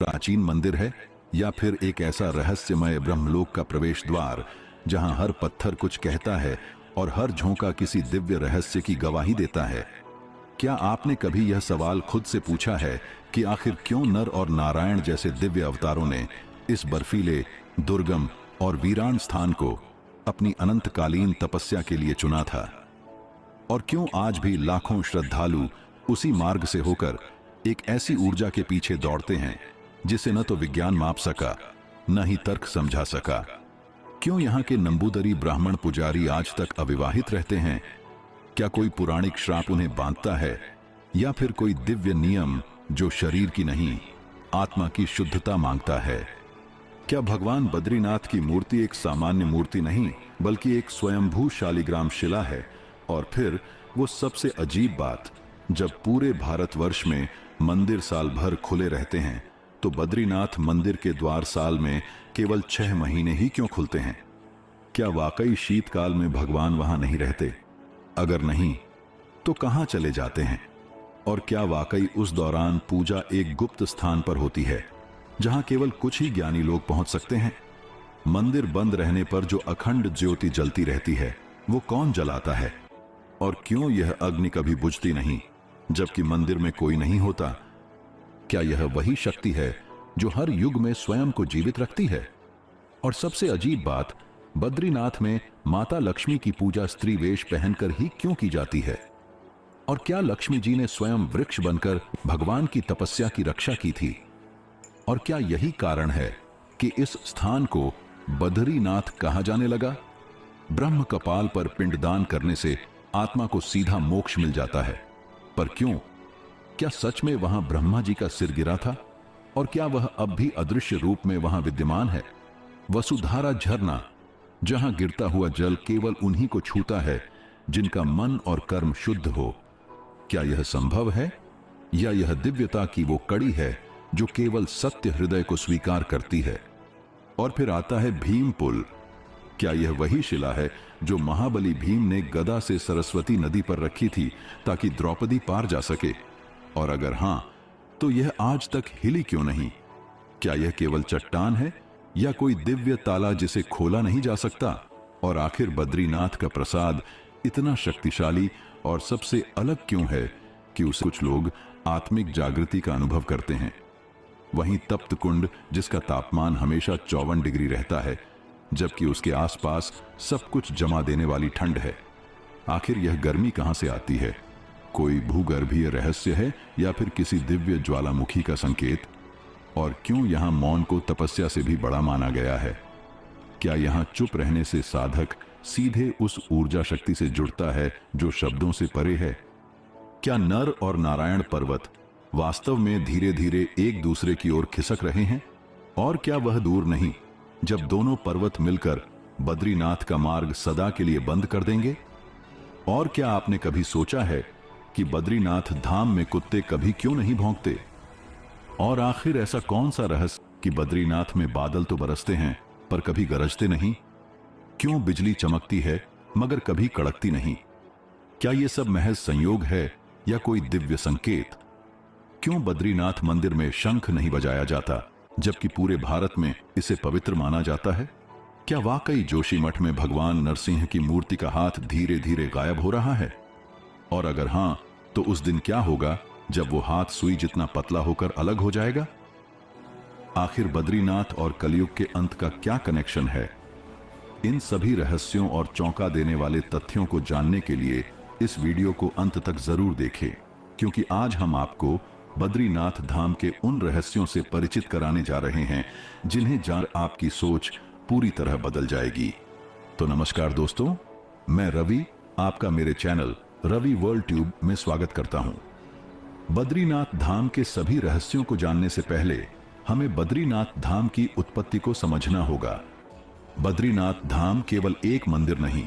प्राचीन मंदिर है या फिर एक ऐसा रहस्यमय ब्रह्मलोक का प्रवेश द्वार जहां हर पत्थर कुछ कहता है और हर झोंका किसी दिव्य रहस्य की गवाही देता है। क्या आपने कभी यह सवाल खुद से पूछा है कि आखिर क्यों नर और नारायण जैसे दिव्य अवतारों ने इस बर्फीले, दुर्गम और वीरान स्थान को अपनी अनंतकालीन तपस्या के लिए चुना था? और क्यों आज भी लाखों श्रद्धालु उसी मार्ग से होकर एक ऐसी ऊर्जा के पीछे दौड़ते हैं जिसे न तो विज्ञान माप सका, न ही तर्क समझा सका? क्यों यहाँ के नंबूदरी ब्राह्मण पुजारी आज तक अविवाहित रहते हैं? क्या कोई पुराणिक श्राप उन्हें बांधता है, या फिर कोई दिव्य नियम जो शरीर की नहीं, आत्मा की शुद्धता मांगता है? क्या भगवान बद्रीनाथ की मूर्ति एक सामान्य मूर्ति नहीं, बल्कि एक स्वयंभू शालिग्राम शिला है? और फिर वो सबसे अजीब बात, जब पूरे भारतवर्ष में मंदिर साल भर खुले रहते हैं, तो बद्रीनाथ मंदिर के द्वार साल में केवल 6 महीने ही क्यों खुलते हैं? क्या वाकई शीतकाल में भगवान वहां नहीं रहते? अगर नहीं, तो कहां चले जाते हैं? और क्या वाकई उस दौरान पूजा एक गुप्त स्थान पर होती है जहां केवल कुछ ही ज्ञानी लोग पहुंच सकते हैं? मंदिर बंद रहने पर जो अखंड ज्योति जलती रहती है, वो कौन जलाता है? और क्यों यह अग्नि कभी बुझती नहीं जबकि मंदिर में कोई नहीं होता? क्या यह वही शक्ति है जो हर युग में स्वयं को जीवित रखती है? और सबसे अजीब बात, बद्रीनाथ में माता लक्ष्मी की पूजा स्त्री वेश पहनकर ही क्यों की जाती है? और क्या लक्ष्मी जी ने स्वयं वृक्ष बनकर भगवान की तपस्या की रक्षा की थी? और क्या यही कारण है कि इस स्थान को बद्रीनाथ कहा जाने लगा? ब्रह्म कपाल पर पिंडदान करने से आत्मा को सीधा मोक्ष मिल जाता है, पर क्यों? क्या सच में वहां ब्रह्मा जी का सिर गिरा था? और क्या वह अब भी अदृश्य रूप में वहां विद्यमान है? वसुधारा झरना, जहां गिरता हुआ जल केवल उन्हीं को छूता है जिनका मन और कर्म शुद्ध हो। क्या यह संभव है, या यह दिव्यता की वो कड़ी है जो केवल सत्य हृदय को स्वीकार करती है? और फिर आता है भीम पुल। क्या यह वही शिला है जो महाबली भीम ने गदा से सरस्वती नदी पर रखी थी ताकि द्रौपदी पार जा सके? और अगर हां, तो यह आज तक हिली क्यों नहीं? क्या यह केवल चट्टान है या कोई दिव्य ताला जिसे खोला नहीं जा सकता? और आखिर बद्रीनाथ का प्रसाद इतना शक्तिशाली और सबसे अलग क्यों है कि उसे कुछ लोग आत्मिक जागृति का अनुभव करते हैं, वहीं तप्त कुंड जिसका तापमान हमेशा 54 डिग्री रहता है, जबकि उसके आसपास सब कुछ जमा देने वाली ठंड है? आखिर यह गर्मी कहां से आती है? कोई भूगर्भीय रहस्य है या फिर किसी दिव्य ज्वालामुखी का संकेत? और क्यों यहां मौन को तपस्या से भी बड़ा माना गया है? क्या यहां चुप रहने से साधक सीधे उस ऊर्जा शक्ति से जुड़ता है जो शब्दों से परे है? क्या नर और नारायण पर्वत वास्तव में धीरे धीरे एक दूसरे की ओर खिसक रहे हैं? और क्या वह दूर नहीं जब दोनों पर्वत मिलकर बद्रीनाथ का मार्ग सदा के लिए बंद कर देंगे? और क्या आपने कभी सोचा है कि बद्रीनाथ धाम में कुत्ते कभी क्यों नहीं भौंकते? और आखिर ऐसा कौन सा रहस्य कि बद्रीनाथ में बादल तो बरसते हैं पर कभी गरजते नहीं? क्यों बिजली चमकती है मगर कभी कड़कती नहीं? क्या यह सब महज संयोग है या कोई दिव्य संकेत? क्यों बद्रीनाथ मंदिर में शंख नहीं बजाया जाता जबकि पूरे भारत में इसे पवित्र माना जाता है? क्या वाकई जोशीमठ में भगवान नरसिंह की मूर्ति का हाथ धीरे धीरे गायब हो रहा है? और अगर हां, तो उस दिन क्या होगा जब वो हाथ सुई जितना पतला होकर अलग हो जाएगा? आखिर बद्रीनाथ और कलयुग के अंत का क्या कनेक्शन है? इन सभी रहस्यों और चौंका देने वाले तथ्यों को जानने के लिए इस वीडियो को अंत तक जरूर देखें, क्योंकि आज हम आपको बद्रीनाथ धाम के उन रहस्यों से परिचित कराने जा रहे हैं जिन्हें जान आपकी सोच पूरी तरह बदल जाएगी। तो नमस्कार दोस्तों, मैं रवि आपका मेरे चैनल रवि वर्ल्ड ट्यूब में स्वागत करता हूं। बद्रीनाथ धाम के सभी रहस्यों को जानने से पहले हमें बद्रीनाथ धाम की उत्पत्ति को समझना होगा। बद्रीनाथ धाम केवल एक मंदिर नहीं,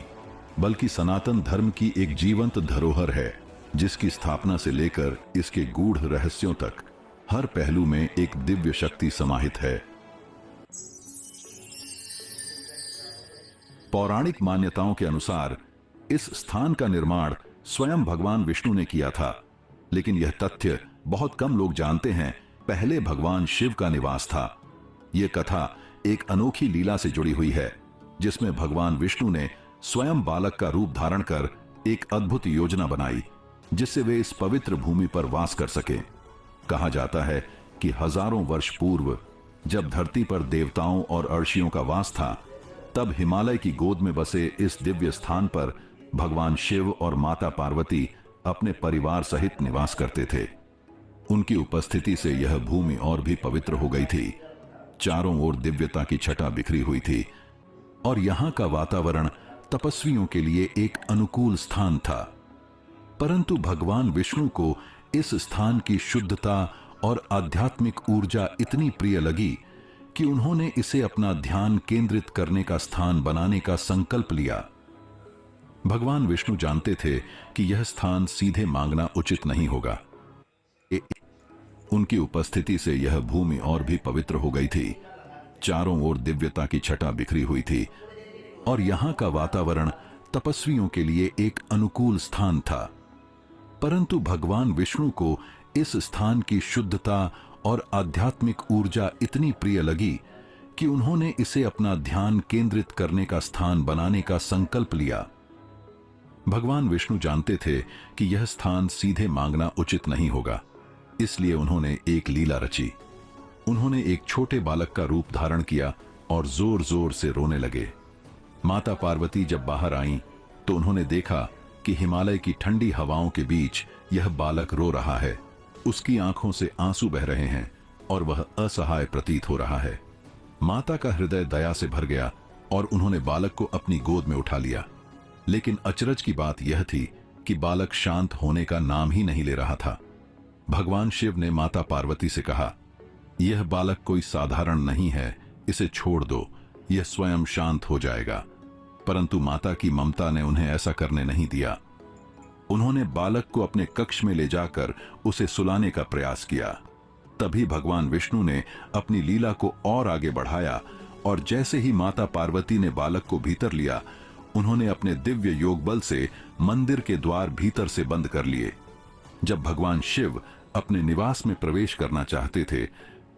बल्कि सनातन धर्म की एक जीवंत धरोहर है, जिसकी स्थापना से लेकर इसके गूढ़ रहस्यों तक हर पहलू में एक दिव्य शक्ति समाहित है। पौराणिक मान्यताओं के अनुसार इस स्थान का निर्माण स्वयं भगवान विष्णु ने किया था, लेकिन यह तथ्य बहुत कम लोग जानते हैं पहले भगवान शिव का निवास था। यह कथा एक अनोखी लीला से जुड़ी हुई है, जिसमें भगवान विष्णु ने स्वयं बालक का रूप धारण कर एक अद्भुत योजना बनाई, जिससे वे इस पवित्र भूमि पर वास कर सके। कहा जाता है कि हजारों वर्ष पूर्व जब धरती पर देवताओं और अर्षियों का वास था, तब हिमालय की गोद में बसे इस दिव्य स्थान पर भगवान शिव और माता पार्वती अपने परिवार सहित निवास करते थे। उनकी उपस्थिति से यह भूमि और भी पवित्र हो गई थी। चारों ओर दिव्यता की छटा बिखरी हुई थी और यहां का वातावरण तपस्वियों के लिए एक अनुकूल स्थान था। परंतु भगवान विष्णु को इस स्थान की शुद्धता और आध्यात्मिक ऊर्जा इतनी प्रिय लगी कि उन्होंने इसे अपना ध्यान केंद्रित करने का स्थान बनाने का संकल्प लिया। भगवान विष्णु जानते थे कि यह स्थान सीधे मांगना उचित नहीं होगा। उनकी उपस्थिति से यह भूमि और भी पवित्र हो गई थी। चारों ओर दिव्यता की छटा बिखरी हुई थी और यहां का वातावरण तपस्वियों के लिए एक अनुकूल स्थान था। परंतु भगवान विष्णु को इस स्थान की शुद्धता और आध्यात्मिक ऊर्जा इतनी प्रिय लगी कि उन्होंने इसे अपना ध्यान केंद्रित करने का स्थान बनाने का संकल्प लिया। भगवान विष्णु जानते थे कि यह स्थान सीधे मांगना उचित नहीं होगा, इसलिए उन्होंने एक लीला रची। उन्होंने एक छोटे बालक का रूप धारण किया और जोर जोर से रोने लगे। माता पार्वती जब बाहर आईं, तो उन्होंने देखा कि हिमालय की ठंडी हवाओं के बीच यह बालक रो रहा है। उसकी आंखों से आंसू बह रहे हैं और वह असहाय प्रतीत हो रहा है। माता का हृदय दया से भर गया और उन्होंने बालक को अपनी गोद में उठा लिया। लेकिन अचरज की बात यह थी कि बालक शांत होने का नाम ही नहीं ले रहा था। भगवान शिव ने माता पार्वती से कहा, यह बालक कोई साधारण नहीं है, इसे छोड़ दो, यह स्वयं शांत हो जाएगा। परंतु माता की ममता ने उन्हें ऐसा करने नहीं दिया। उन्होंने बालक को अपने कक्ष में ले जाकर उसे सुलाने का प्रयास किया। तभी भगवान विष्णु ने अपनी लीला को और आगे बढ़ाया और जैसे ही माता पार्वती ने बालक को भीतर लिया, उन्होंने अपने दिव्य योग बल से मंदिर के द्वार भीतर से बंद कर लिए। जब भगवान शिव अपने निवास में प्रवेश करना चाहते थे,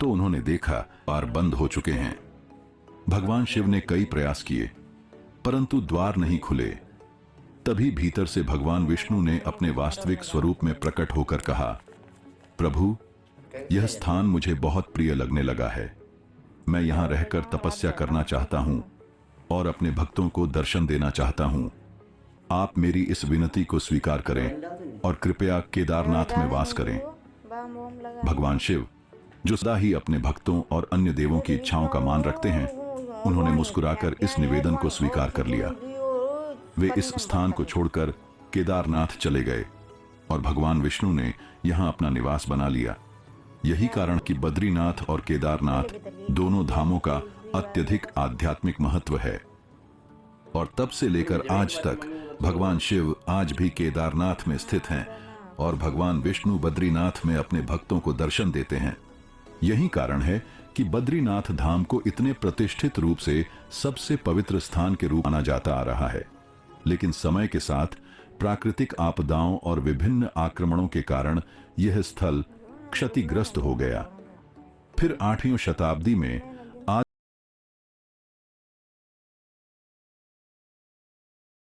तो उन्होंने देखा द्वार बंद हो चुके हैं। भगवान शिव ने कई प्रयास किए, परंतु द्वार नहीं खुले। तभी भीतर से भगवान विष्णु ने अपने वास्तविक स्वरूप में प्रकट होकर कहा, प्रभु, यह स्थान मुझे बहुत प्रिय लगने लगा है। मैं यहां रहकर तपस्या करना चाहता हूं और अपने भक्तों को दर्शन देना चाहता हूं। आप मेरी इस विनती को स्वीकार करें और कृपया केदारनाथ में वास करें। भगवान शिव, जो सदा ही अपने भक्तों और अन्य देवों की इच्छाओं का मान रखते हैं, उन्होंने मुस्कुराकर इस निवेदन को स्वीकार कर लिया। वे इस स्थान को छोड़कर केदारनाथ चले गए और भगवान विष्णु ने यहां अपना निवास बना लिया। यही कारण कि बद्रीनाथ और केदारनाथ दोनों धामों का अत्यधिक आध्यात्मिक महत्व है। और तब से लेकर आज तक भगवान शिव आज भी केदारनाथ में स्थित हैं और भगवान विष्णु बद्रीनाथ में अपने भक्तों को दर्शन देते हैं। यही कारण है कि बद्रीनाथ धाम को इतने प्रतिष्ठित रूप से सबसे पवित्र स्थान के रूप माना जाता आ रहा है। लेकिन समय के साथ प्राकृतिक आपदाओं और विभिन्न आक्रमणों के कारण यह स्थल क्षतिग्रस्त हो गया। फिर 8वीं शताब्दी में